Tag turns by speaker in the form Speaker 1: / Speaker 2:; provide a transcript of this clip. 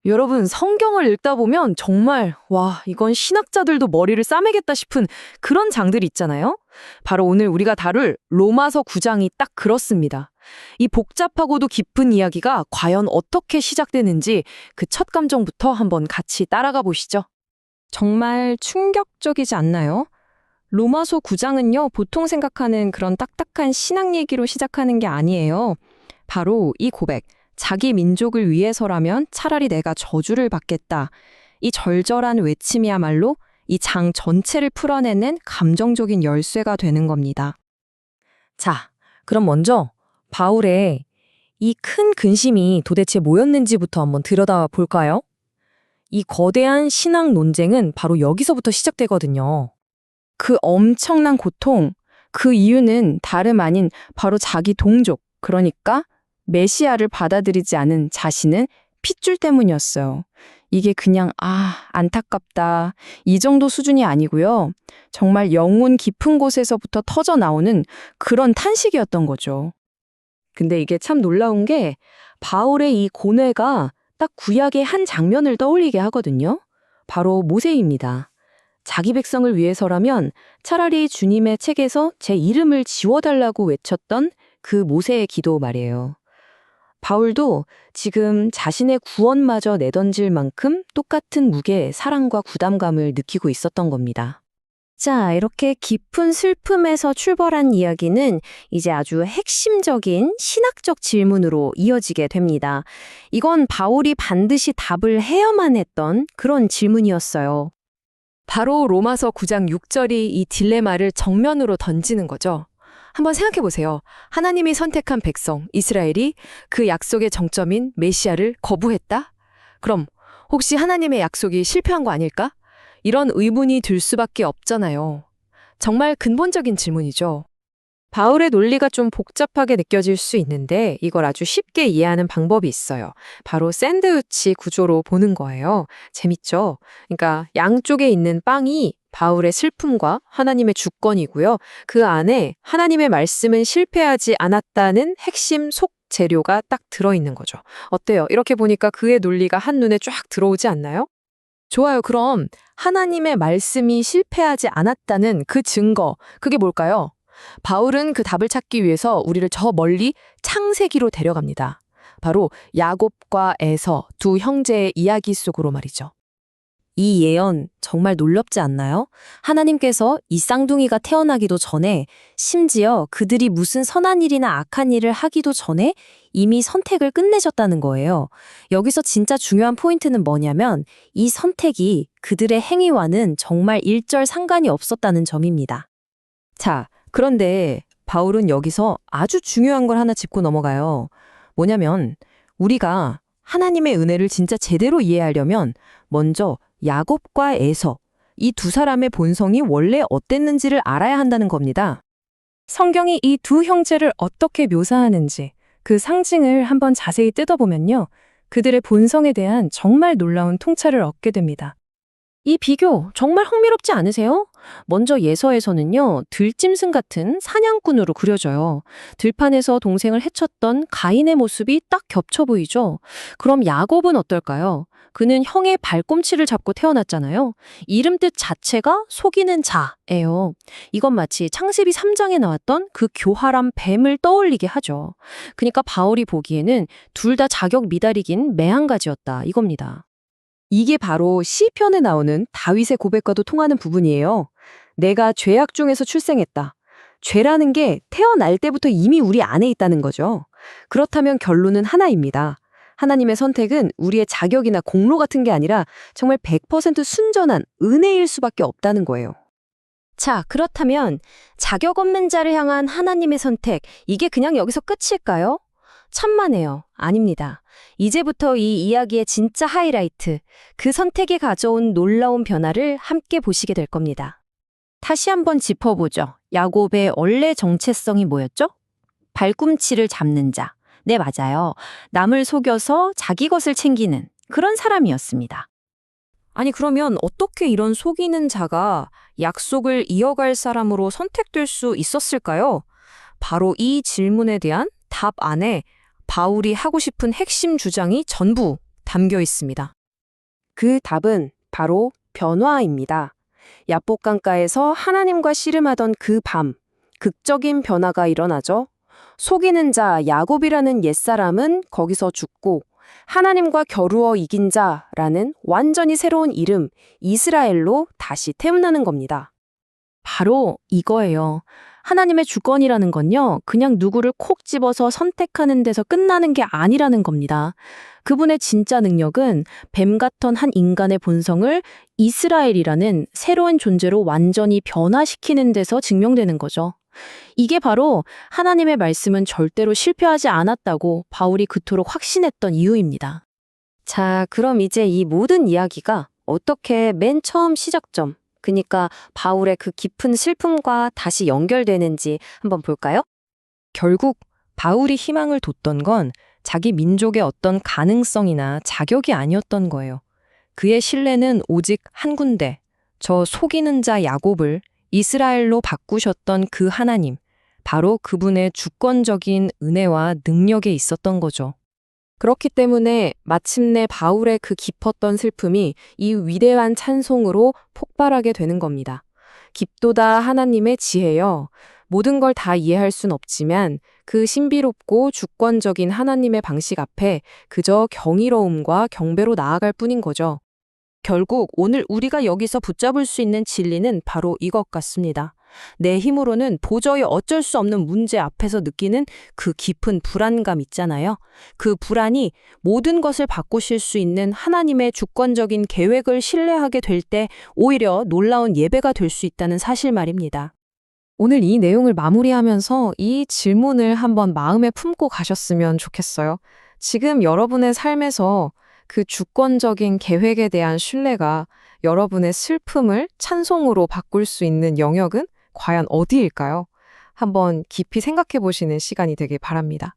Speaker 1: 여러분, 성경을 읽다 보면 정말, 와, 이건 신학자들도 머리를 싸매겠다 싶은 그런 장들이 있잖아요? 바로 오늘 우리가 다룰 로마서 9장이 딱 그렇습니다. 이 복잡하고도 깊은 이야기가 과연 어떻게 시작되는지 그 첫 감정부터 한번 같이 따라가 보시죠.
Speaker 2: 정말 충격적이지 않나요? 로마서 9장은요, 보통 생각하는 그런 딱딱한 신학 얘기로 시작하는 게 아니에요. 바로 이 고백, 자기 민족을 위해서라면 차라리 내가 저주를 받겠다. 이 절절한 외침이야말로 이 장 전체를 풀어내는 감정적인 열쇠가 되는 겁니다.
Speaker 1: 자, 그럼 먼저 바울의 이 큰 근심이 도대체 뭐였는지부터 한번 들여다 볼까요? 이 거대한 신학 논쟁은 바로 여기서부터 시작되거든요. 그 엄청난 고통, 그 이유는 다름 아닌 바로 자기 동족, 그러니까 메시아를 받아들이지 않은 자신은 핏줄 때문이었어요. 이게 그냥 안타깝다 이 정도 수준이 아니고요. 정말 영혼 깊은 곳에서부터 터져 나오는 그런 탄식이었던 거죠. 근데 이게 참 놀라운 게 바울의 이 고뇌가 딱 구약의 한 장면을 떠올리게 하거든요. 바로 모세입니다. 자기 백성을 위해서라면 차라리 주님의 책에서 제 이름을 지워달라고 외쳤던 그 모세의 기도 말이에요. 바울도 지금 자신의 구원마저 내던질 만큼 똑같은 무게의 사랑과 부담감을 느끼고 있었던 겁니다.
Speaker 3: 자, 이렇게 깊은 슬픔에서 출발한 이야기는 이제 아주 핵심적인 신학적 질문으로 이어지게 됩니다. 이건 바울이 반드시 답을 해야만 했던 그런 질문이었어요.
Speaker 2: 바로 로마서 9장 6절이 이 딜레마를 정면으로 던지는 거죠. 한번 생각해 보세요. 하나님이 선택한 백성, 이스라엘이 그 약속의 정점인 메시아를 거부했다? 그럼 혹시 하나님의 약속이 실패한 거 아닐까? 이런 의문이 들 수밖에 없잖아요. 정말 근본적인 질문이죠.
Speaker 1: 바울의 논리가 좀 복잡하게 느껴질 수 있는데 이걸 아주 쉽게 이해하는 방법이 있어요. 바로 샌드위치 구조로 보는 거예요. 재밌죠? 그러니까 양쪽에 있는 빵이 바울의 슬픔과 하나님의 주권이고요. 그 안에 하나님의 말씀은 실패하지 않았다는 핵심 속 재료가 딱 들어있는 거죠. 어때요? 이렇게 보니까 그의 논리가 한눈에 쫙 들어오지 않나요? 좋아요. 그럼 하나님의 말씀이 실패하지 않았다는 그 증거, 그게 뭘까요? 바울은 그 답을 찾기 위해서 우리를 저 멀리 창세기로 데려갑니다. 바로 야곱과 에서 두 형제의 이야기 속으로 말이죠.
Speaker 3: 이 예언 정말 놀랍지 않나요? 하나님께서 이 쌍둥이가 태어나기도 전에 심지어 그들이 무슨 선한 일이나 악한 일을 하기도 전에 이미 선택을 끝내셨다는 거예요. 여기서 진짜 중요한 포인트는 뭐냐면 이 선택이 그들의 행위와는 정말 일절 상관이 없었다는 점입니다.
Speaker 2: 자, 그런데 바울은 여기서 아주 중요한 걸 하나 짚고 넘어가요. 뭐냐면 우리가 하나님의 은혜를 진짜 제대로 이해하려면 먼저 야곱과 에서 이 두 사람의 본성이 원래 어땠는지를 알아야 한다는 겁니다.
Speaker 1: 성경이 이 두 형제를 어떻게 묘사하는지 그 상징을 한번 자세히 뜯어보면요. 그들의 본성에 대한 정말 놀라운 통찰을 얻게 됩니다.
Speaker 3: 이 비교 정말 흥미롭지 않으세요? 먼저 예서에서는요, 들짐승 같은 사냥꾼으로 그려져요. 들판에서 동생을 해쳤던 가인의 모습이 딱 겹쳐 보이죠? 그럼 야곱은 어떨까요? 그는 형의 발꿈치를 잡고 태어났잖아요. 이름 뜻 자체가 속이는 자예요. 이건 마치 창세기 3장에 나왔던 그 교활한 뱀을 떠올리게 하죠. 그러니까 바울이 보기에는 둘 다 자격 미달이긴 매한가지였다 이겁니다.
Speaker 1: 이게 바로 시편에 나오는 다윗의 고백과도 통하는 부분이에요. 내가 죄악 중에서 출생했다. 죄라는 게 태어날 때부터 이미 우리 안에 있다는 거죠. 그렇다면 결론은 하나입니다. 하나님의 선택은 우리의 자격이나 공로 같은 게 아니라 정말 100% 순전한 은혜일 수밖에 없다는 거예요.
Speaker 3: 자, 그렇다면 자격 없는 자를 향한 하나님의 선택, 이게 그냥 여기서 끝일까요? 천만에요. 아닙니다. 이제부터 이 이야기의 진짜 하이라이트, 그 선택이 가져온 놀라운 변화를 함께 보시게 될 겁니다. 다시 한번 짚어보죠. 야곱의 원래 정체성이 뭐였죠? 발꿈치를 잡는 자. 네, 맞아요. 남을 속여서 자기 것을 챙기는 그런 사람이었습니다.
Speaker 2: 아니 그러면 어떻게 이런 속이는 자가 약속을 이어갈 사람으로 선택될 수 있었을까요? 바로 이 질문에 대한 답 안에 바울이 하고 싶은 핵심 주장이 전부 담겨 있습니다.
Speaker 1: 그 답은 바로 변화입니다. 야복강가에서 하나님과 씨름하던 그 밤, 극적인 변화가 일어나죠. 속이는 자 야곱이라는 옛사람은 거기서 죽고 하나님과 겨루어 이긴 자라는 완전히 새로운 이름 이스라엘로 다시 태어나는 겁니다.
Speaker 3: 바로 이거예요. 하나님의 주권이라는 건요, 그냥 누구를 콕 집어서 선택하는 데서 끝나는 게 아니라는 겁니다. 그분의 진짜 능력은 뱀 같던 한 인간의 본성을 이스라엘이라는 새로운 존재로 완전히 변화시키는 데서 증명되는 거죠. 이게 바로 하나님의 말씀은 절대로 실패하지 않았다고 바울이 그토록 확신했던 이유입니다.
Speaker 1: 자, 그럼 이제 이 모든 이야기가 어떻게 맨 처음 시작점, 그러니까 바울의 그 깊은 슬픔과 다시 연결되는지 한번 볼까요?
Speaker 2: 결국 바울이 희망을 뒀던 건 자기 민족의 어떤 가능성이나 자격이 아니었던 거예요. 그의 신뢰는 오직 한 군데, 저 속이는 자 야곱을 이스라엘로 바꾸셨던 그 하나님, 바로 그분의 주권적인 은혜와 능력에 있었던 거죠.
Speaker 1: 그렇기 때문에 마침내 바울의 그 깊었던 슬픔이 이 위대한 찬송으로 폭발하게 되는 겁니다. 깊도다 하나님의 지혜여. 모든 걸 다 이해할 순 없지만 그 신비롭고 주권적인 하나님의 방식 앞에 그저 경이로움과 경배로 나아갈 뿐인 거죠. 결국 오늘 우리가 여기서 붙잡을 수 있는 진리는 바로 이것 같습니다. 내 힘으로는 도저히 어쩔 수 없는 문제 앞에서 느끼는 그 깊은 불안감 있잖아요. 그 불안이 모든 것을 바꾸실 수 있는 하나님의 주권적인 계획을 신뢰하게 될 때 오히려 놀라운 예배가 될 수 있다는 사실 말입니다.
Speaker 2: 오늘 이 내용을 마무리하면서 이 질문을 한번 마음에 품고 가셨으면 좋겠어요. 지금 여러분의 삶에서 그 주권적인 계획에 대한 신뢰가 여러분의 슬픔을 찬송으로 바꿀 수 있는 영역은 과연 어디일까요? 한번 깊이 생각해 보시는 시간이 되길 바랍니다.